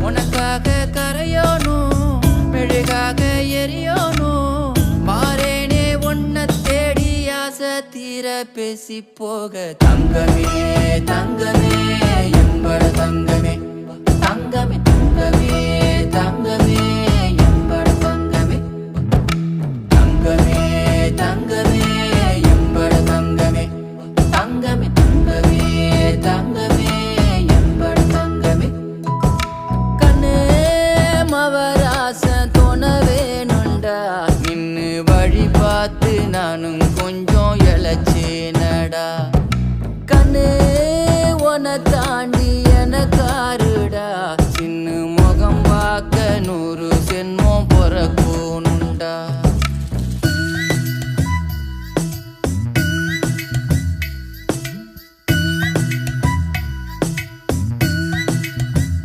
உனக்காக கரையோனும் மெழுகாக எரியோனும் மாறேனே உன்னை தேடி ஆசை தீர பேசி போக தங்கமே தங்கமே என்பட தங்கமே